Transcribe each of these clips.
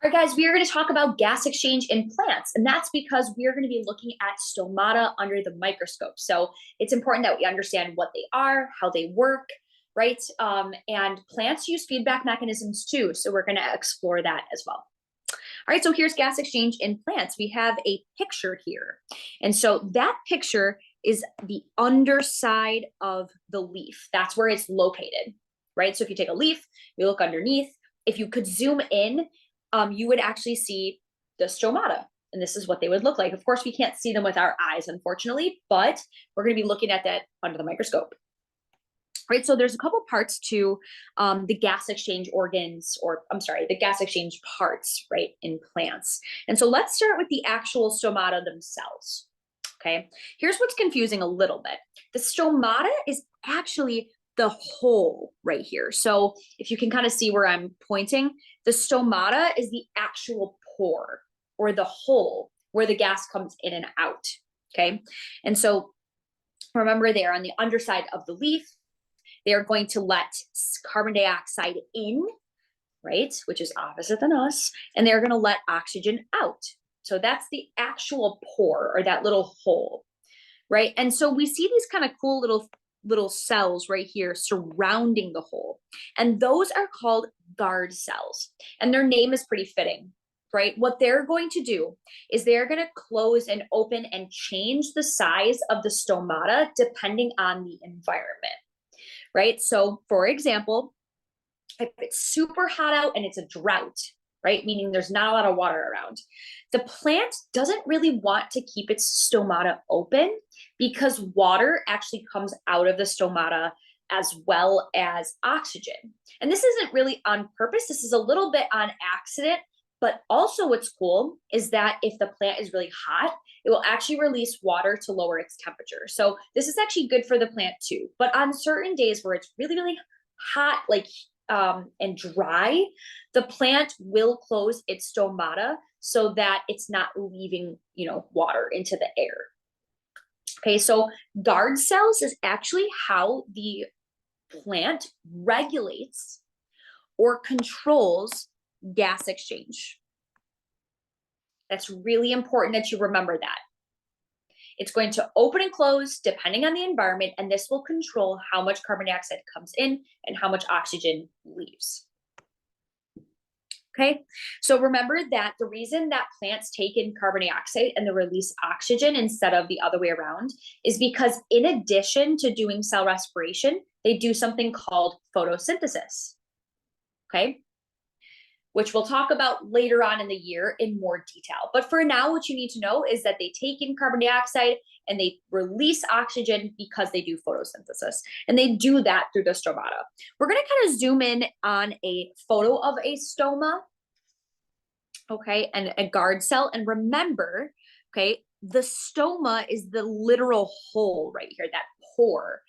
All right, guys, we are going to talk about gas exchange in plants, and that's because we are going to be looking at stomata under the microscope. So it's important that we understand what they are, how they work, right? And plants use feedback mechanisms too, so we're going to explore that as well. All right, so here's gas exchange in plants. We have a picture here. And so that picture is the underside of the leaf. That's where it's located, right? So if you take a leaf, you look underneath. If you could zoom in, you would actually see the stomata. And this is what they would look like. Of course, we can't see them with our eyes, unfortunately, but we're going to be looking at that under the microscope. Right, so there's a couple parts to the gas exchange organs, or I'm sorry, the gas exchange parts, right, in plants. And so let's start with the actual stomata themselves. Okay, here's what's confusing a little bit. The stomata is actually the hole right here. So if you can kind of see where I'm pointing, the stomata is the actual pore or the hole where the gas comes in and out. Okay, and so remember, they're on the underside of the leaf. They are going to let carbon dioxide in, right, which is opposite than us, and they're going to let oxygen out. So that's the actual pore, or that little hole, right? And so we see these kind of cool little cells right here surrounding the hole, and those are called guard cells, and their name is pretty fitting, right? What they're going to do is they're going to close and open and change the size of the stomata depending on the environment, right? So for example, if it's super hot out and it's a drought, right, meaning there's not a lot of water around, the plant doesn't really want to keep its stomata open because water actually comes out of the stomata as well as oxygen. And this isn't really on purpose. This is a little bit on accident. But also what's cool is that if the plant is really hot, it will actually release water to lower its temperature. So this is actually good for the plant too. But on certain days where it's really, really hot, like and dry, the plant will close its stomata so that it's not leaving, water into the air. Okay, so guard cells is actually how the plant regulates or controls gas exchange. That's really important that you remember that. It's going to open and close depending on the environment, and this will control how much carbon dioxide comes in and how much oxygen leaves. Okay, so remember that the reason that plants take in carbon dioxide and they release oxygen instead of the other way around is because in addition to doing cell respiration, they do something called photosynthesis. Okay, which we'll talk about later on in the year in more detail. But for now, what you need to know is that they take in carbon dioxide and they release oxygen because they do photosynthesis. And they do that through the stomata. We're going to kind of zoom in on a photo of a stoma, okay, and a guard cell. And remember, okay, the stoma is the literal hole right here, that pore.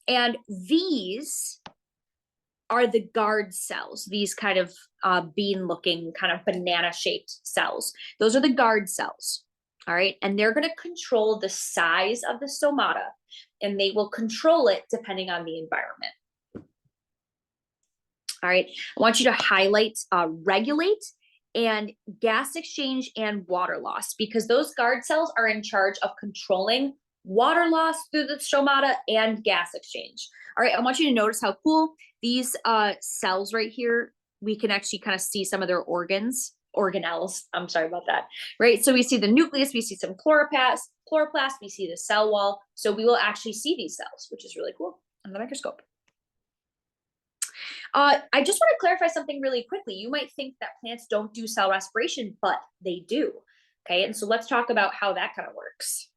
And these are the guard cells, these kind of bean-looking, kind of banana-shaped cells. Those are the guard cells, all right? And they're going to control the size of the stomata, and they will control it depending on the environment. All right, I want you to highlight regulate and gas exchange and water loss, because those guard cells are in charge of controlling water loss through the stomata and gas exchange. All right, I want you to notice how cool these cells right here, we can actually kind of see some of their organelles. I'm sorry about that, right? So we see the nucleus, we see some chloroplast, we see the cell wall. So we will actually see these cells, which is really cool on the microscope. I just want to clarify something really quickly. You might think that plants don't do cell respiration, but they do, okay? And so let's talk about how that kind of works.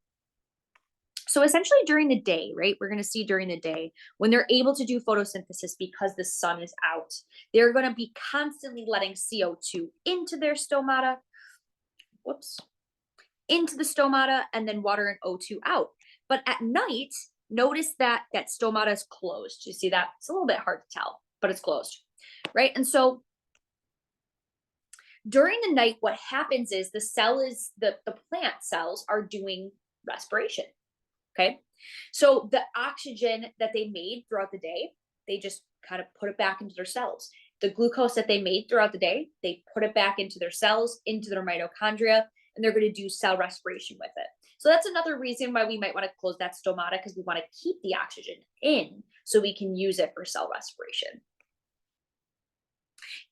So essentially during the day, right, we're going to see during the day when they're able to do photosynthesis because the sun is out, they're going to be constantly letting CO2 into their stomata, into the stomata, and then water and O2 out. But at night, notice that that stomata is closed. You see that? It's a little bit hard to tell, but it's closed, right? And so during the night, what happens is the plant cells are doing respiration. Okay, so the oxygen that they made throughout the day, they just kind of put it back into their cells. The glucose that they made throughout the day, they put it back into their cells, into their mitochondria, and they're going to do cell respiration with it. So that's another reason why we might want to close that stomata, because we want to keep the oxygen in so we can use it for cell respiration.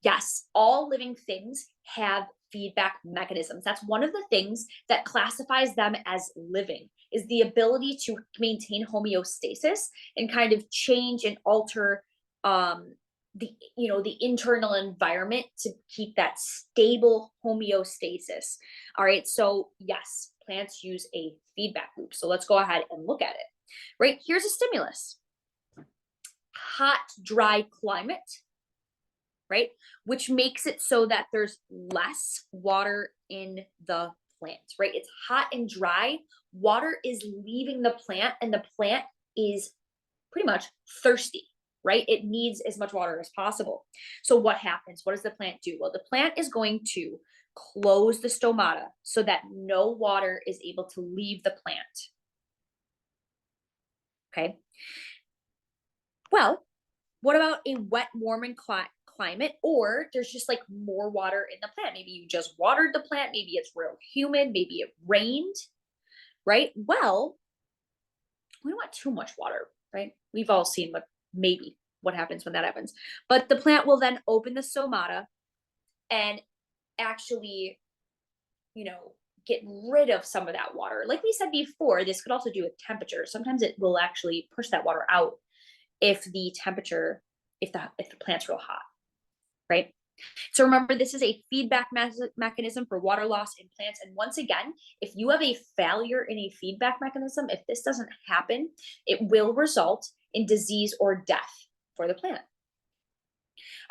Yes, all living things have feedback mechanisms. That's one of the things that classifies them as living, is the ability to maintain homeostasis and kind of change and alter the internal environment to keep that stable homeostasis. All right, so yes, plants use a feedback loop. So let's go ahead and look at it. Right, here's a stimulus. Hot, dry climate, right? Which makes it so that there's less water in the plant, right? It's hot and dry. Water is leaving the plant, and the plant is pretty much thirsty, right? It needs as much water as possible. So, what happens? What does the plant do? Well, the plant is going to close the stomata so that no water is able to leave the plant. Okay. Well, what about a wet, warm, and climate? Or there's just like more water in the plant. Maybe you just watered the plant. Maybe it's real humid. Maybe it rained, right? Well, we don't want too much water, right? We've all seen what happens when that happens. But the plant will then open the stomata and actually, get rid of some of that water. Like we said before, this could also do with temperature. Sometimes it will actually push that water out if the temperature, if the plant's real hot, right? So remember, this is a feedback mechanism for water loss in plants. And once again, if you have a failure in a feedback mechanism, if this doesn't happen, it will result in disease or death for the plant.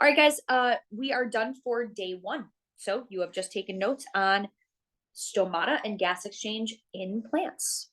All right, guys, we are done for day 1. So you have just taken notes on stomata and gas exchange in plants.